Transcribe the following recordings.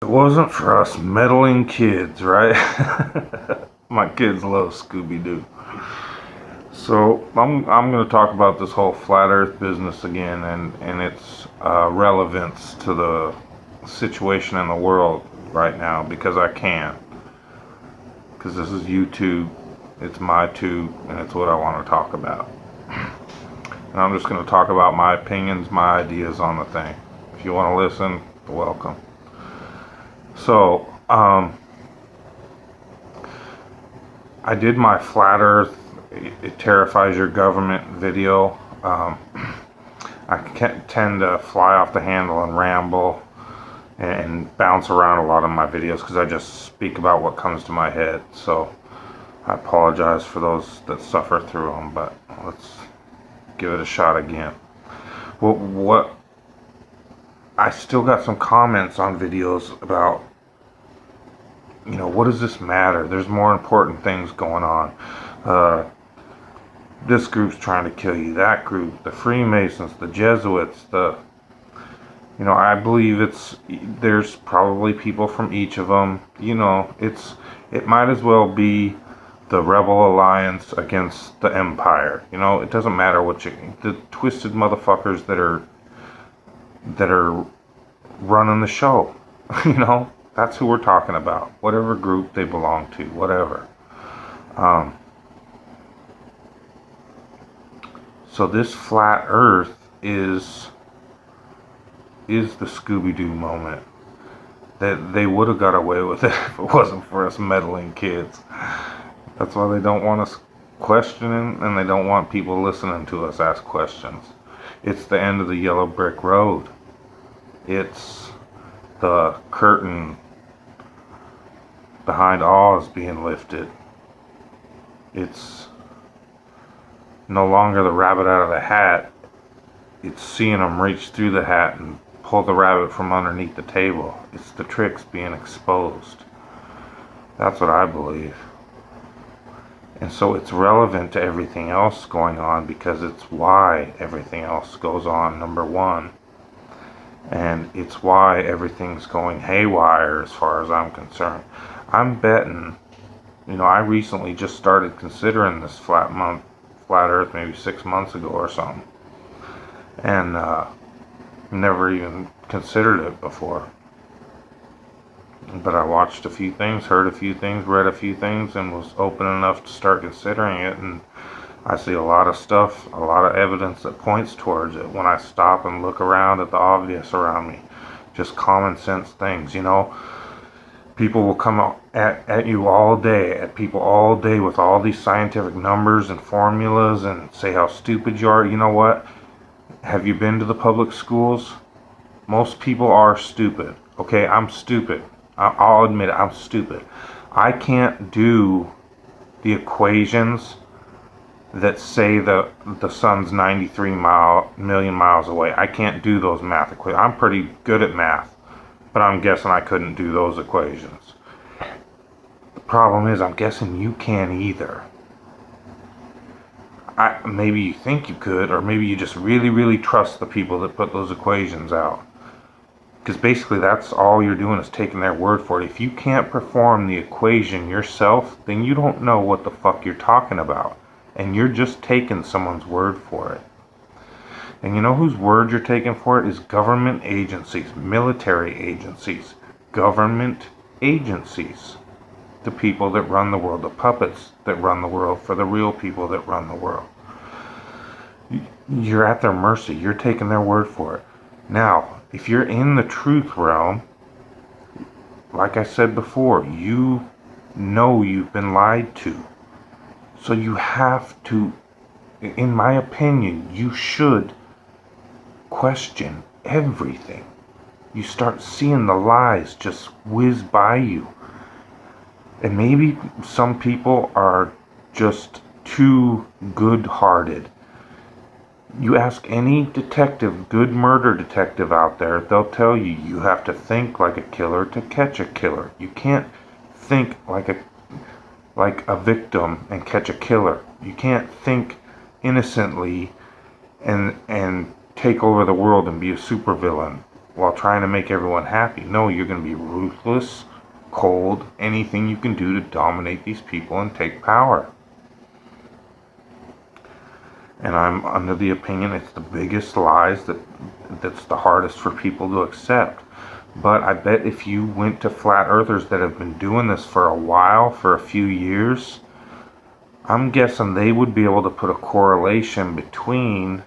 It wasn't for us meddling kids, right? My kids love Scooby-Doo. So I'm going to talk about this whole flat Earth business again and its relevance to the situation in the world right now because I can. Because this is YouTube, it's my tube, and it's what I want to talk about. And I'm just going to talk about my opinions, my ideas on the thing. If you want to listen, welcome. So, I did my flat Earth, it terrifies your government video. I tend to fly off the handle and ramble and bounce around a lot in my videos because I just speak about what comes to my head. So, I apologize for those that suffer through them, but let's give it a shot again. Well, I still got some comments on videos about, what does this matter? There's more important things going on. This group's trying to kill you. That group, the Freemasons, the Jesuits, I believe there's probably people from each of them. It might as well be the Rebel Alliance against the Empire. It doesn't matter the twisted motherfuckers that are running the show. That's who we're talking about. Whatever group they belong to, whatever. So this flat Earth is the Scooby-Doo moment. That they would have got away with it if it wasn't for us meddling kids. That's why they don't want us questioning, and they don't want people listening to us ask questions. It's the end of the yellow brick road. It's the curtain behind Oz being lifted. It's no longer the rabbit out of the hat. It's seeing them reach through the hat and pull the rabbit from underneath the table. It's the tricks being exposed. That's what I believe. And so it's relevant to everything else going on because it's why everything else goes on, number one. And it's why everything's going haywire as far as I'm concerned. I'm betting, I recently just started considering this flat Earth maybe 6 months ago or something. And never even considered it before. But I watched a few things, heard a few things, read a few things, and was open enough to start considering it. And I see a lot of stuff, a lot of evidence that points towards it when I stop and look around at the obvious around me. Just common sense things, People will come at you all day, at people all day with all these scientific numbers and formulas and say how stupid you are. You know what? Have you been to the public schools? Most people are stupid. Okay, I'm stupid. I'll admit it, I'm stupid. I can't do the equations that say the sun's 93 million miles away. I can't do those math equations. I'm pretty good at math, but I'm guessing I couldn't do those equations. The problem is, I'm guessing you can't either. Maybe you think you could, or maybe you just really, really trust the people that put those equations out. Because basically that's all you're doing is taking their word for it. If you can't perform the equation yourself, then you don't know what the fuck you're talking about. And you're just taking someone's word for it. And you know whose word you're taking for it is government agencies, military agencies, government agencies. The people that run the world, the puppets that run the world for the real people that run the world. You're at their mercy. You're taking their word for it. Now, if you're in the truth realm, like I said before, you know you've been lied to. So you have to, in my opinion, you should question everything. You start seeing the lies just whiz by you. And maybe some people are just too good-hearted. You ask any detective, good murder detective out there, they'll tell you you have to think like a killer to catch a killer. You can't think like a victim and catch a killer. You can't think innocently and take over the world and be a supervillain. while trying to make everyone happy. No, you're going to be ruthless, cold, anything you can do to dominate these people and take power. And I'm under the opinion it's the biggest lies that's the hardest for people to accept. But I bet if you went to flat earthers that have been doing this for a while, for a few years, I'm guessing they would be able to put a correlation between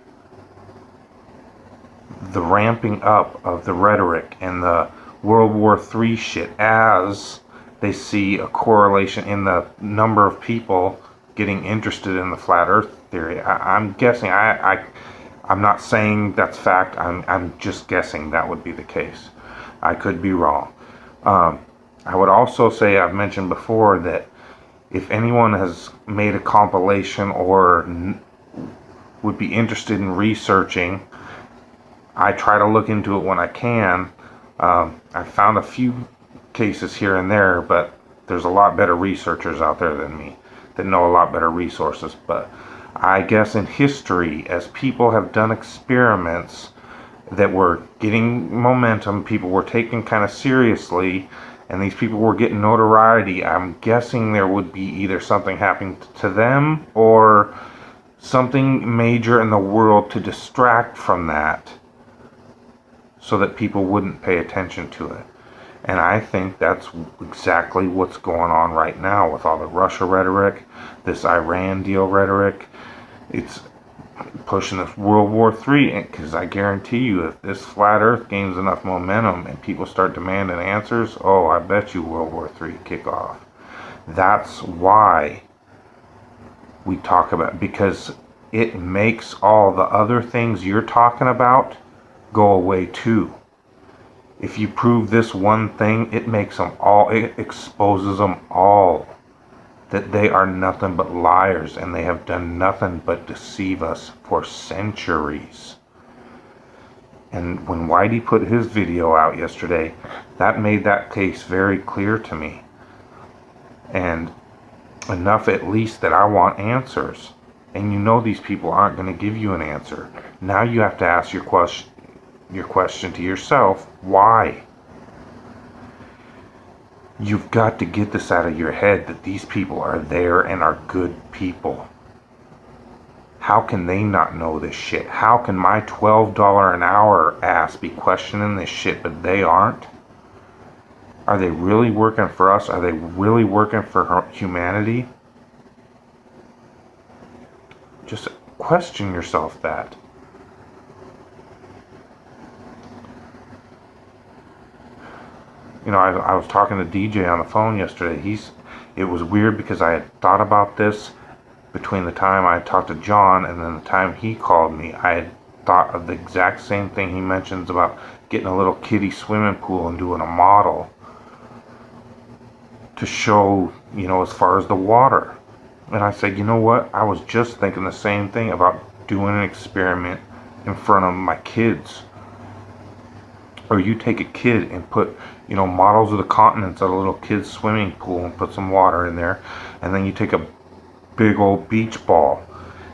the ramping up of the rhetoric and the World War III shit as they see a correlation in the number of people getting interested in the flat earth theory. I'm guessing, I'm not saying that's fact, I'm just guessing that would be the case. I could be wrong. I would also say, I've mentioned before, that if anyone has made a compilation or would be interested in researching, I try to look into it when I can. I found a few cases here and there, but there's a lot better researchers out there than me that know a lot better resources. But I guess in history, as people have done experiments that were getting momentum, people were taken kind of seriously, and these people were getting notoriety, I'm guessing there would be either something happening to them or something major in the world to distract from that so that people wouldn't pay attention to it. And I think that's exactly what's going on right now with all the Russia rhetoric, this Iran deal rhetoric. It's pushing this World War III, because I guarantee you, if this flat earth gains enough momentum and people start demanding answers, oh, I bet you World War III kick off. That's why we talk about, because it makes all the other things you're talking about go away too. If you prove this one thing, it makes them all, it exposes them all that they are nothing but liars, and they have done nothing but deceive us for centuries. And when Whitey put his video out yesterday, that made that case very clear to me. And enough at least that I want answers. And you know these people aren't going to give you an answer. Now you have to ask your question to yourself, why? You've got to get this out of your head that these people are there and are good people. How can they not know this shit? How can my $12 an hour ass be questioning this shit, but they aren't? Are they really working for us? Are they really working for humanity? Just question yourself that. You know, I was talking to DJ on the phone yesterday. It was weird because I had thought about this between the time I talked to John and then the time he called me. I had thought of the exact same thing he mentions about getting a little kiddie swimming pool and doing a model to show, you know, as far as the water. And I said, you know what? I was just thinking the same thing about doing an experiment in front of my kids. Or you take a kid and put, you know, models of the continents at a little kid's swimming pool and put some water in there. And then you take a big old beach ball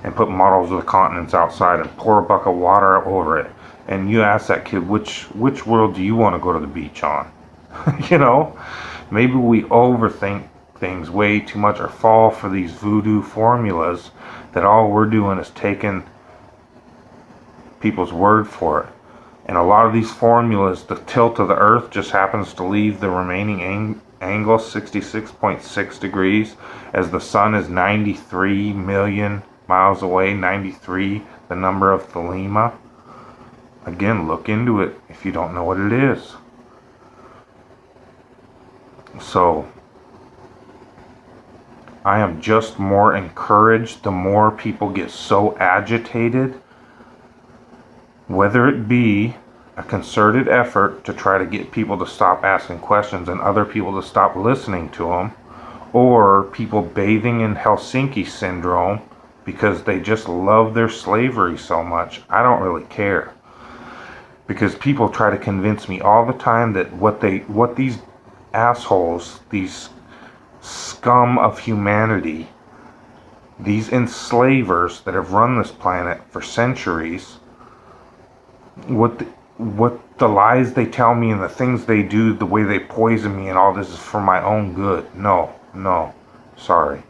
and put models of the continents outside and pour a bucket of water over it. And you ask that kid, which world do you want to go to the beach on? You know, maybe we overthink things way too much or fall for these voodoo formulas that all we're doing is taking people's word for it. And a lot of these formulas, the tilt of the earth just happens to leave the remaining angle 66.6 degrees as the sun is 93 million miles away, 93, the number of Thelema. Again, look into it if you don't know what it is. So, I am just more encouraged the more people get so agitated, whether it be a concerted effort to try to get people to stop asking questions and other people to stop listening to them, or people bathing in Helsinki syndrome because they just love their slavery so much. I don't really care. Because people try to convince me all the time that what these assholes, these scum of humanity, these enslavers that have run this planet for centuries, what the lies they tell me and the things they do, the way they poison me and all this is for my own good. No, no, sorry.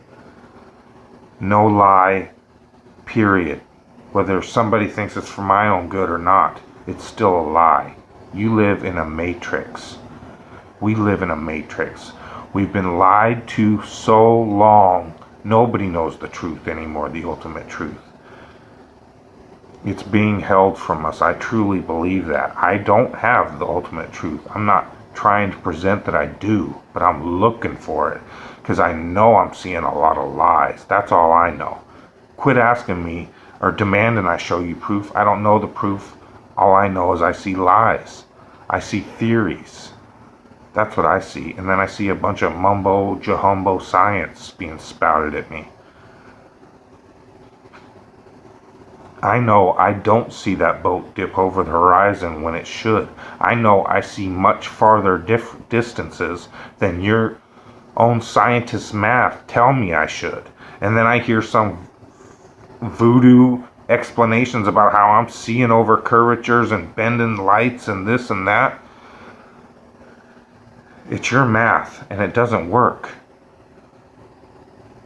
No lie, period. Whether somebody thinks it's for my own good or not, it's still a lie. You live in a matrix. We live in a matrix. We've been lied to so long, nobody knows the truth anymore, the ultimate truth. It's being held from us. I truly believe that. I don't have the ultimate truth. I'm not trying to present that I do, but I'm looking for it because I know I'm seeing a lot of lies. That's all I know. Quit asking me or demanding I show you proof. I don't know the proof. All I know is I see lies. I see theories. That's what I see. And then I see a bunch of mumbo jumbo science being spouted at me. I know I don't see that boat dip over the horizon when it should. I know I see much farther distances than your own scientist math tell me I should. And then I hear some voodoo explanations about how I'm seeing over curvatures and bending lights and this and that. It's your math and it doesn't work.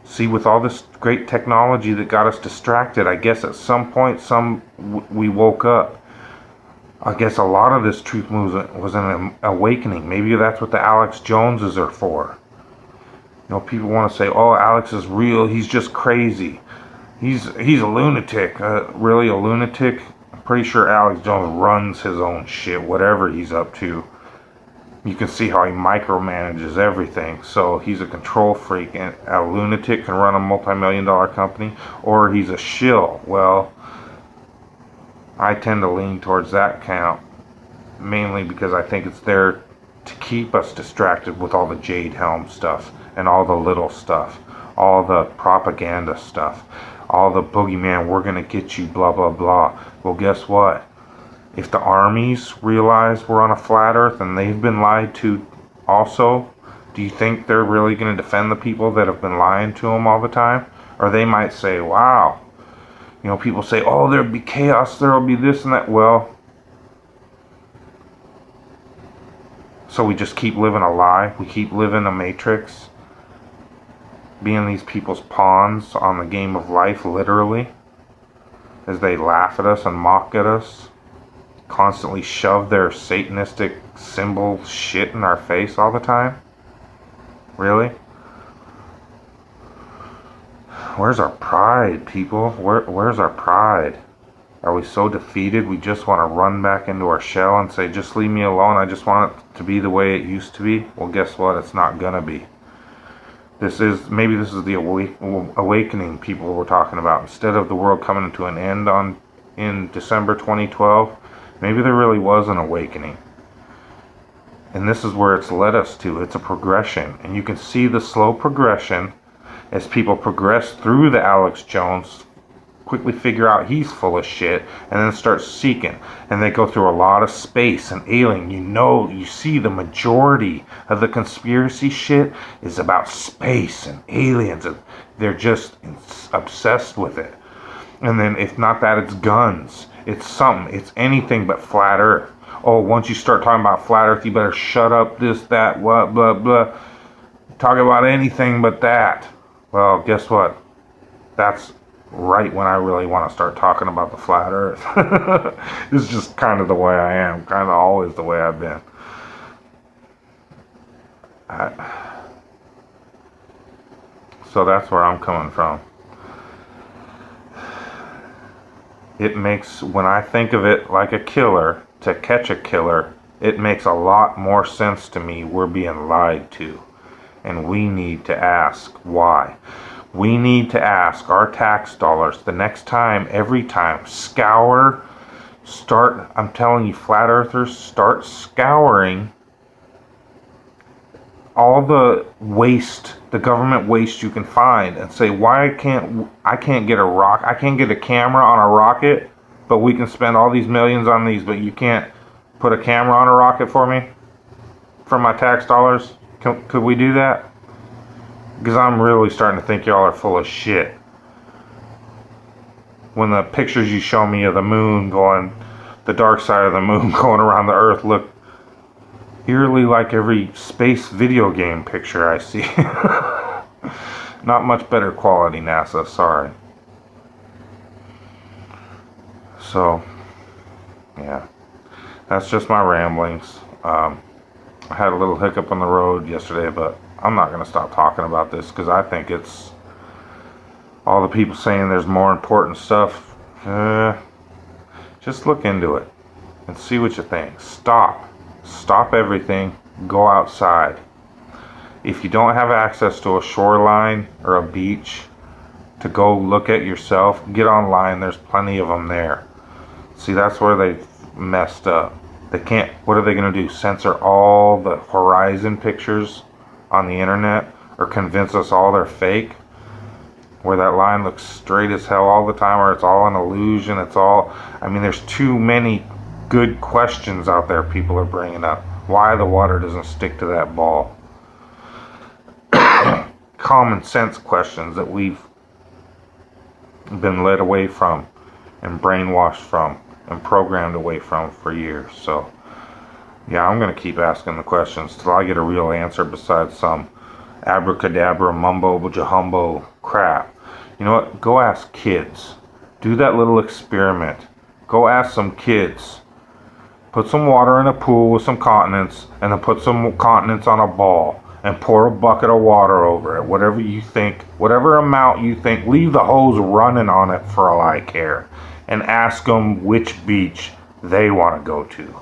See, with all this great technology that got us distracted, I guess at some point we woke up. I guess a lot of this truth movement was an awakening. Maybe that's what the Alex Joneses are for. You know, people want to say, oh, Alex is real, he's just crazy. He's a lunatic. Really a lunatic? I'm pretty sure Alex Jones runs his own shit, whatever he's up to. You can see how he micromanages everything. So he's a control freak, and a lunatic can run a multi-million-dollar company, or he's a shill. Well, I tend to lean towards that camp, mainly because I think it's there to keep us distracted with all the Jade Helm stuff and all the little stuff, all the propaganda stuff, all the boogeyman, we're gonna get you, blah blah blah. Well, guess what? If the armies realize we're on a flat earth and they've been lied to also, do you think they're really going to defend the people that have been lying to them all the time? Or they might say, wow, you know, people say, oh, there'll be chaos, there'll be this and that. Well, so we just keep living a lie, we keep living a matrix, being these people's pawns on the game of life, literally, as they laugh at us and mock at us. Constantly shove their satanistic symbol shit in our face all the time? Really? Where's our pride, people? Where's our pride? Are we so defeated we just want to run back into our shell and say, just leave me alone, I just want it to be the way it used to be? Well, guess what? It's not gonna be. Maybe this is the awakening people were talking about. Instead of the world coming to an end in December 2012, maybe there really was an awakening. And this is where it's led us to. It's a progression. And you can see the slow progression as people progress through the Alex Jones, quickly figure out he's full of shit, and then start seeking. And they go through a lot of space and alien. You see the majority of the conspiracy shit is about space and aliens. And they're just obsessed with it. And then if not that, it's guns. It's something. It's anything but flat earth. Oh, once you start talking about flat earth, you better shut up, this, that, what, blah, blah. Talk about anything but that. Well, guess what? That's right when I really want to start talking about the flat earth. It's just kind of the way I am. Kind of always the way I've been. So that's where I'm coming from. It makes, when I think of it like a killer, to catch a killer, it makes a lot more sense to me we're being lied to. And we need to ask why. We need to ask our tax dollars the next time, every time, I'm telling you, flat earthers, start scouring all the waste, the government waste you can find, and say, why I can't get a camera on a rocket, but we can spend all these millions on these, but you can't put a camera on a rocket for me from my tax dollars? Could we do that? Because I'm really starting to think y'all are full of shit. When the pictures you show me of the moon going, the dark side of the moon going around the Earth look eerily like every space video game picture I see. Not much better quality, NASA, sorry. So, yeah, that's just my ramblings. I had a little hiccup on the road yesterday, but I'm not going to stop talking about this because I think it's all the people saying there's more important stuff. Just look into it and see what you think. Stop everything. Go outside. If you don't have access to a shoreline or a beach to go look at yourself, get online. There's plenty of them there. See, that's where they messed up. They can't, what are they going to do? Censor all the horizon pictures on the internet or convince us all they're fake? Where that line looks straight as hell all the time, or it's all an illusion, it's all, I mean, there's too many good questions out there people are bringing up. Why the water doesn't stick to that ball. Common sense questions that we've been led away from and brainwashed from and programmed away from for years. So yeah, I'm going to keep asking the questions till I get a real answer besides some abracadabra mumbo jumbo crap. You know what? Go ask kids. Do that little experiment. Go ask some kids. Put some water in a pool with some continents and then put some continents on a ball and pour a bucket of water over it. Whatever you think, whatever amount you think, leave the hose running on it for all I care. And ask them which beach they want to go to.